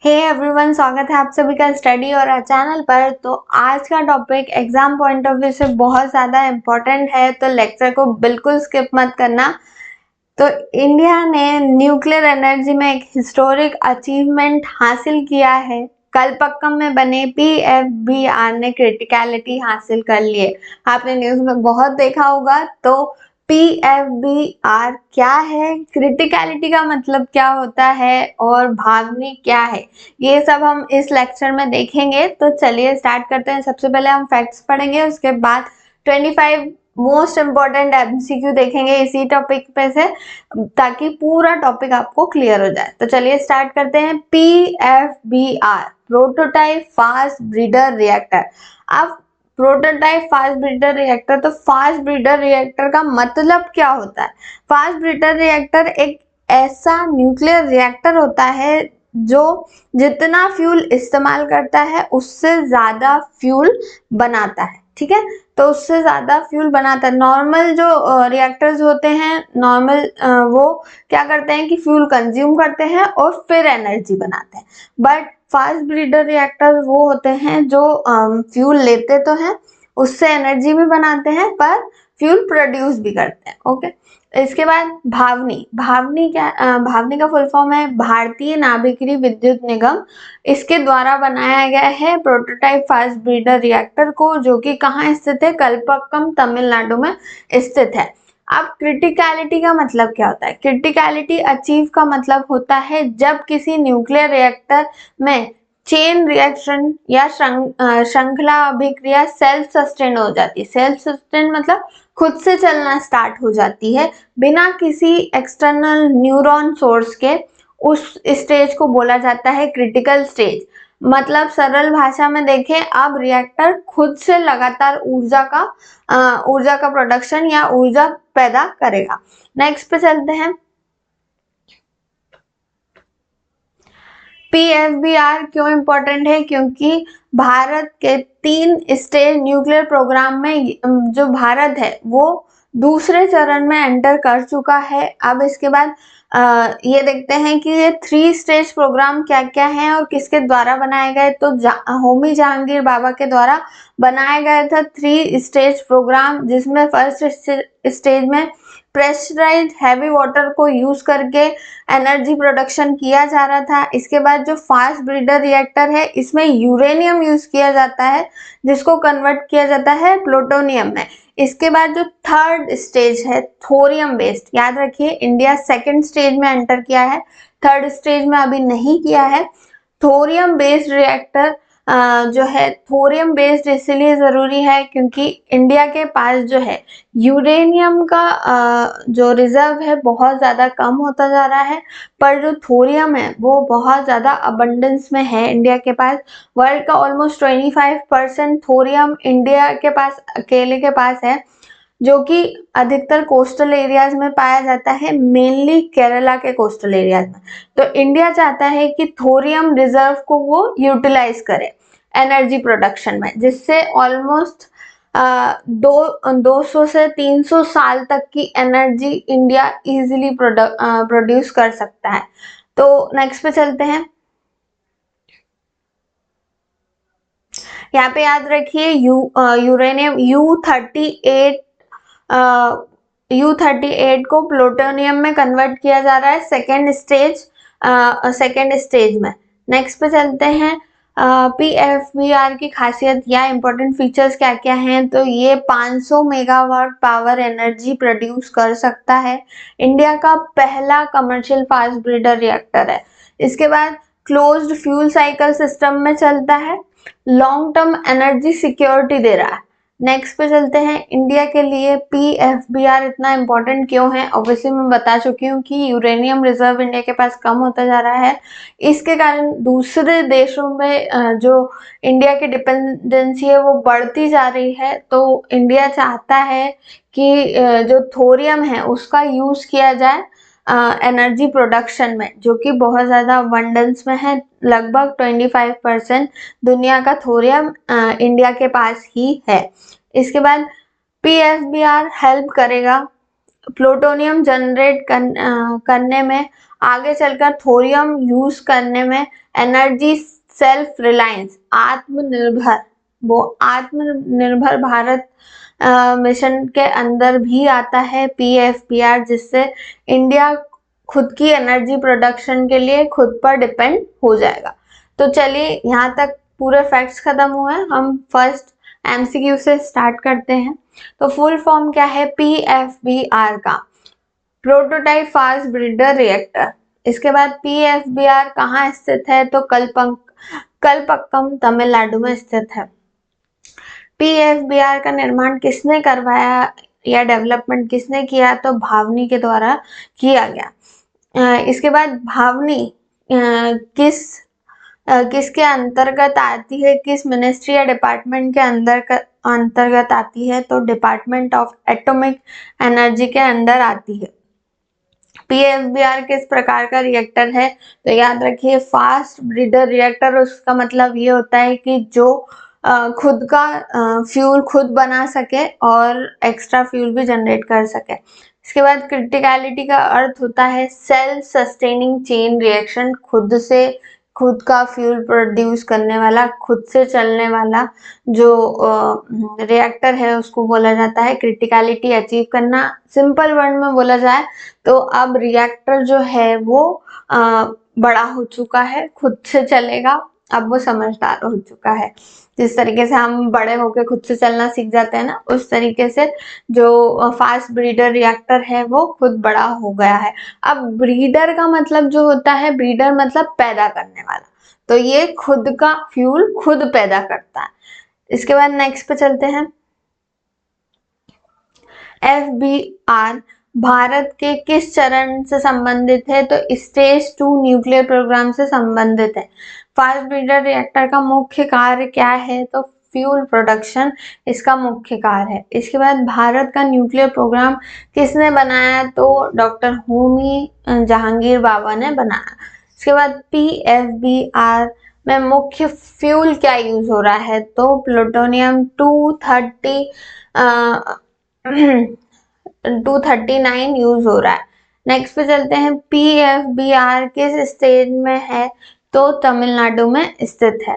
Hey everyone, स्वागत है आप सभी का स्टडी और चैनल पर। तो आज का topic exam point of view से बहुत ज़्यादा इम्पोर्टेंट है, तो लेक्चर को बिल्कुल स्किप मत करना। तो इंडिया ने न्यूक्लियर एनर्जी में एक हिस्टोरिक अचीवमेंट हासिल किया है। कलपक्कम में बने PFBR ने क्रिटिकलिटी हासिल कर लिए। आपने न्यूज़ में बहुत देखा होगा। तो PFBR क्या है, क्रिटिकलिटी का मतलब क्या होता है और भावनी क्या है, ये सब हम इस लेक्चर में देखेंगे। तो चलिए स्टार्ट करते हैं। सबसे पहले हम फैक्ट्स पढ़ेंगे, उसके बाद 25 मोस्ट इम्पॉर्टेंट MCQ देखेंगे इसी टॉपिक पे से, ताकि पूरा टॉपिक आपको क्लियर हो जाए। तो चलिए स्टार्ट करते हैं। PFBR prototype fast breeder reactor. अब प्रोटोटाइप फास्ट ब्रीडर रिएक्टर, तो फास्ट ब्रीडर रिएक्टर का मतलब क्या होता है? फास्ट ब्रीडर रिएक्टर एक ऐसा न्यूक्लियर रिएक्टर होता है जो जितना फ्यूल इस्तेमाल करता है उससे ज्यादा फ्यूल बनाता है। ठीक है, तो उससे ज्यादा फ्यूल बनाता है। नॉर्मल जो रिएक्टर्स होते हैं, नॉर्मल वो क्या करते हैं कि फ्यूल कंज्यूम करते हैं और फिर एनर्जी बनाते हैं। बट फास्ट ब्रीडर रिएक्टर वो होते हैं जो फ्यूल लेते तो हैं, उससे एनर्जी भी बनाते हैं, पर फ्यूल प्रोड्यूस भी करते हैं। ओके, इसके बाद भावनी। भावनी क्या? भावनी का फुल फॉर्म है भारतीय नाभिकीय विद्युत निगम। इसके द्वारा बनाया गया है प्रोटोटाइप फास्ट ब्रीडर रिएक्टर को, जो कि कहाँ स्थित है? कलपक्कम, तमिलनाडु में स्थित है। अब क्रिटिकलिटी का मतलब क्या होता है? क्रिटिकलिटी अचीव का मतलब होता है जब किसी न्यूक्लियर रिएक्टर में चेन रिएक्शन या श्रृंखला अभिक्रिया सेल्फ सस्टेन हो जाती है। सेल्फ सस्टेन मतलब खुद से चलना स्टार्ट हो जाती है बिना किसी एक्सटर्नल न्यूरॉन सोर्स के। उस स्टेज को बोला जाता है क्रिटिकल स्टेज। मतलब सरल भाषा में देखें, अब रिएक्टर खुद से लगातार ऊर्जा का प्रोडक्शन या ऊर्जा पैदा करेगा। नेक्स्ट पे चलते हैं। PFBR क्यों इम्पोर्टेंट है? क्योंकि भारत के 3 स्टेज न्यूक्लियर प्रोग्राम में जो भारत है वो दूसरे चरण में एंटर कर चुका है। अब इसके बाद ये देखते हैं कि ये 3 स्टेज प्रोग्राम क्या क्या है और किसके द्वारा बनाए गए। तो होमी जहांगीर बाबा के द्वारा बनाया गया था 3 स्टेज प्रोग्राम, जिसमें फर्स्ट स्टेज में प्रेशराइज्ड हैवी वाटर को यूज करके एनर्जी प्रोडक्शन किया जा रहा था। इसके बाद जो फास्ट ब्रीडर रिएक्टर है, इसमें यूरेनियम यूज किया जाता है, जिसको कन्वर्ट किया जाता है प्लूटोनियम में। इसके बाद जो थर्ड स्टेज है थोरियम बेस्ड, याद रखिए इंडिया सेकंड स्टेज में एंटर किया है, थर्ड स्टेज में अभी नहीं किया है। थोरियम बेस्ड रिएक्टर जो है, थोरियम बेस्ड इसलिए जरूरी है क्योंकि इंडिया के पास जो है यूरेनियम का जो रिजर्व है बहुत ज्यादा कम होता जा रहा है, पर जो थोरियम है वो बहुत ज्यादा अबंडेंस में है इंडिया के पास। वर्ल्ड का ऑलमोस्ट 25% थोरियम इंडिया के पास अकेले के पास है, जो कि अधिकतर कोस्टल एरियाज में पाया जाता है, मेनली केरला के कोस्टल एरियाज में। तो इंडिया चाहता है कि थोरियम रिजर्व को वो यूटिलाइज करे एनर्जी प्रोडक्शन में, जिससे ऑलमोस्ट 200 से 300 साल तक की एनर्जी इंडिया इजीली प्रोड्यूस कर सकता है। तो नेक्स्ट पे चलते हैं। यहाँ पे याद रखिए यूरेनियम U38 को प्लूटोनियम में कन्वर्ट किया जा रहा है सेकेंड स्टेज में। नेक्स्ट पे चलते हैं। PFBR की खासियत या इंपॉर्टेंट फीचर्स क्या क्या हैं? तो ये 500 मेगावाट पावर एनर्जी प्रोड्यूस कर सकता है। इंडिया का पहला कमर्शियल फास्ट ब्रीडर रिएक्टर है। इसके बाद क्लोज्ड फ्यूल साइकिल सिस्टम में चलता है, लॉन्ग टर्म एनर्जी सिक्योरिटी दे रहा है। नेक्स्ट पे चलते हैं। इंडिया के लिए PFBR इतना इम्पोर्टेंट क्यों है? ऑब्वियसली मैं बता चुकी हूँ कि यूरेनियम रिजर्व इंडिया के पास कम होता जा रहा है। इसके कारण दूसरे देशों में जो इंडिया की डिपेंडेंसी है वो बढ़ती जा रही है। तो इंडिया चाहता है कि जो थोरियम है उसका यूज किया जाए एनर्जी प्रोडक्शन में, जो कि बहुत ज़्यादा अबंडेंस में है। लगभग 25% दुनिया का थोरियम इंडिया के पास ही है। इसके बाद PFBR हेल्प करेगा प्लूटोनियम जनरेट करने में, आगे चलकर थोरियम यूज करने में, एनर्जी सेल्फ रिलायंस आत्मनिर्भर, वो आत्मनिर्भर भारत मिशन के अंदर भी आता है PFBR, जिससे इंडिया खुद की एनर्जी प्रोडक्शन के लिए खुद पर डिपेंड हो जाएगा। तो चलिए यहाँ तक पूरे फैक्ट्स खत्म हुए, हम फर्स्ट MCQ से स्टार्ट करते हैं। तो फुल फॉर्म क्या है PFBR का? Prototype fast breeder reactor. इसके बाद PFBR कहाँ स्थित है? तो कलपक्कम तमिलनाडु में स्थित है। PFBR का निर्माण किसने करवाया या डेवलपमेंट किसने किया? तो भावनी के द्वारा किया गया। इसके बाद भावनी किसके अंतर्गत आती है? किस मिनिस्ट्री या डिपार्टमेंट के अंतर्गत आती है? तो डिपार्टमेंट ऑफ एटॉमिक एनर्जी के अंदर आती है। PFBR किस प्रकार का रिएक्टर है? तो याद रखिए फास्ट ब्रीडर रिएक्टर, उसका मतलब ये होता है कि जो खुद का फ्यूल खुद बना सके और एक्स्ट्रा फ्यूल भी जनरेट कर सके। इसके बाद क्रिटिकलिटी का अर्थ होता है सेल्फ सस्टेनिंग चेन रिएक्शन, खुद का फ्यूल प्रोड्यूस करने वाला, खुद से चलने वाला जो रिएक्टर है उसको बोला जाता है क्रिटिकलिटी अचीव करना। सिंपल वर्ड में बोला जाए तो अब रिएक्टर जो है वो बड़ा हो चुका है, खुद से चलेगा, अब वो समझदार हो चुका है। जिस तरीके से हम बड़े होके खुद से चलना सीख जाते हैं ना, उस तरीके से जो फास्ट ब्रीडर रिएक्टर है वो खुद बड़ा हो गया है। अब ब्रीडर का मतलब जो होता है, ब्रीडर मतलब पैदा करने वाला, तो ये खुद का फ्यूल खुद पैदा करता है। इसके बाद नेक्स्ट पे चलते हैं। FBR भारत के किस चरण से संबंधित है? तो स्टेज 2 न्यूक्लियर प्रोग्राम से संबंधित है। फास्ट ब्रीडर रिएक्टर का मुख्य कार्य क्या है? तो फ्यूल प्रोडक्शन इसका मुख्य कार्य है। इसके बाद भारत का न्यूक्लियर प्रोग्राम किसने बनाया? तो डॉक्टर होमी जहांगीर बाबा ने बनाया। इसके बाद PFBR में मुख्य फ्यूल क्या यूज हो रहा है? तो प्लूटोनियम 239 यूज हो रहा है। नेक्स्ट पे चलते हैं। PFBR किस स्टेज में है? तो तमिलनाडु में स्थित है।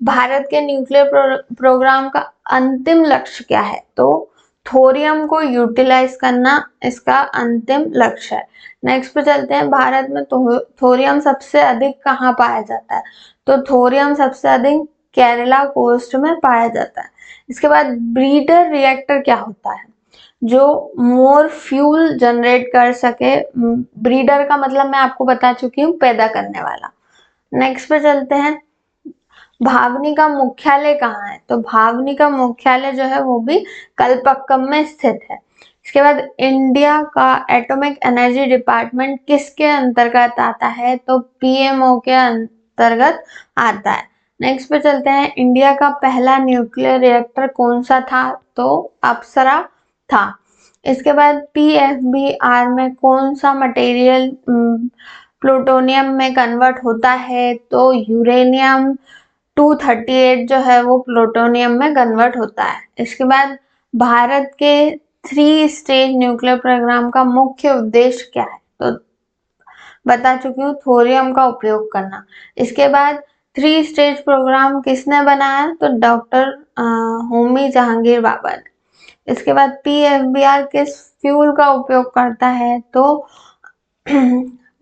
भारत के न्यूक्लियर प्रोग्राम का अंतिम लक्ष्य क्या है? तो थोरियम को यूटिलाइज करना इसका अंतिम लक्ष्य है। नेक्स्ट पे चलते हैं। भारत में थोरियम सबसे अधिक कहाँ पाया जाता है? तो थोरियम सबसे अधिक केरला कोस्ट में पाया जाता है। इसके बाद ब्रीडर रिएक्टर क्या होता है? जो मोर फ्यूल जनरेट कर सके। ब्रीडर का मतलब मैं आपको बता चुकी हूँ, पैदा करने वाला। नेक्स्ट पे चलते हैं। भावनी का मुख्यालय कहाँ है? तो भावनी का मुख्यालय जो है वो भी कलपक्कम में स्थित है। इसके बाद इंडिया का एटॉमिक एनर्जी डिपार्टमेंट किसके अंतर्गत आता है? तो PMO के अंतर्गत आता है। नेक्स्ट पे चलते हैं। इंडिया का पहला न्यूक्लियर रिएक्टर कौन सा था? तो अप्सरा था। इसके बाद PFBR में कौन सा मटेरियल प्लूटोनियम में कन्वर्ट होता है? तो यूरेनियम 238 जो है वो प्लूटोनियम में कन्वर्ट होता है। इसके बाद भारत के 3 स्टेज न्यूक्लियर प्रोग्राम का मुख्य उद्देश्य क्या है? तो बता चुकी हूँ, थोरियम का उपयोग करना। इसके बाद 3 स्टेज प्रोग्राम किसने बनाया? तो डॉक्टर होमी जहांगीर बाबा ने। इसके बाद PFBR किस फ्यूल का उपयोग करता है? तो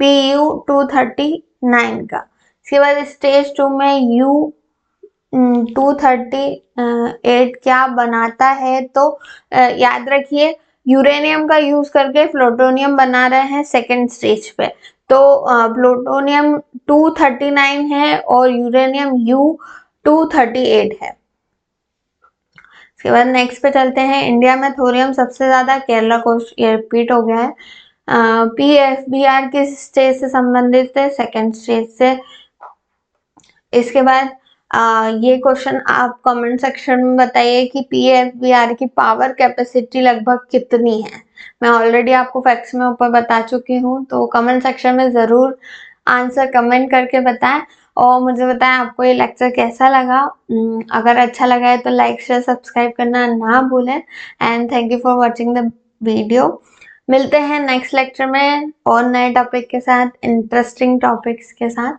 PU-239 का। इसके बाद स्टेज 2 में U-238 क्या बनाता है? तो याद रखिए यूरेनियम का यूज करके प्लूटोनियम बना रहे हैं सेकेंड स्टेज पे। तो प्लूटोनियम 239 है और यूरेनियम U-238 है। इसके बाद नेक्स्ट पे चलते हैं। इंडिया में थोरियम सबसे ज्यादा केरला कोस्ट, ये रिपीट हो गया है। PFBR किस स्टेज से संबंधित है? सेकेंड स्टेज से। इसके बाद ये क्वेश्चन आप कमेंट सेक्शन में बताइए कि PFBR की पावर कैपेसिटी लगभग कितनी है। मैं ऑलरेडी आपको फैक्ट्स में ऊपर बता चुकी हूँ, तो कमेंट सेक्शन में ज़रूर आंसर कमेंट करके बताएं और मुझे बताएं आपको ये लेक्चर कैसा लगा। अगर अच्छा लगा है तो लाइक शेयर सब्सक्राइब करना ना भूलें। And thank you for watching the video. मिलते हैं नेक्स्ट लेक्चर में और नए टॉपिक के साथ, इंटरेस्टिंग टॉपिक्स के साथ।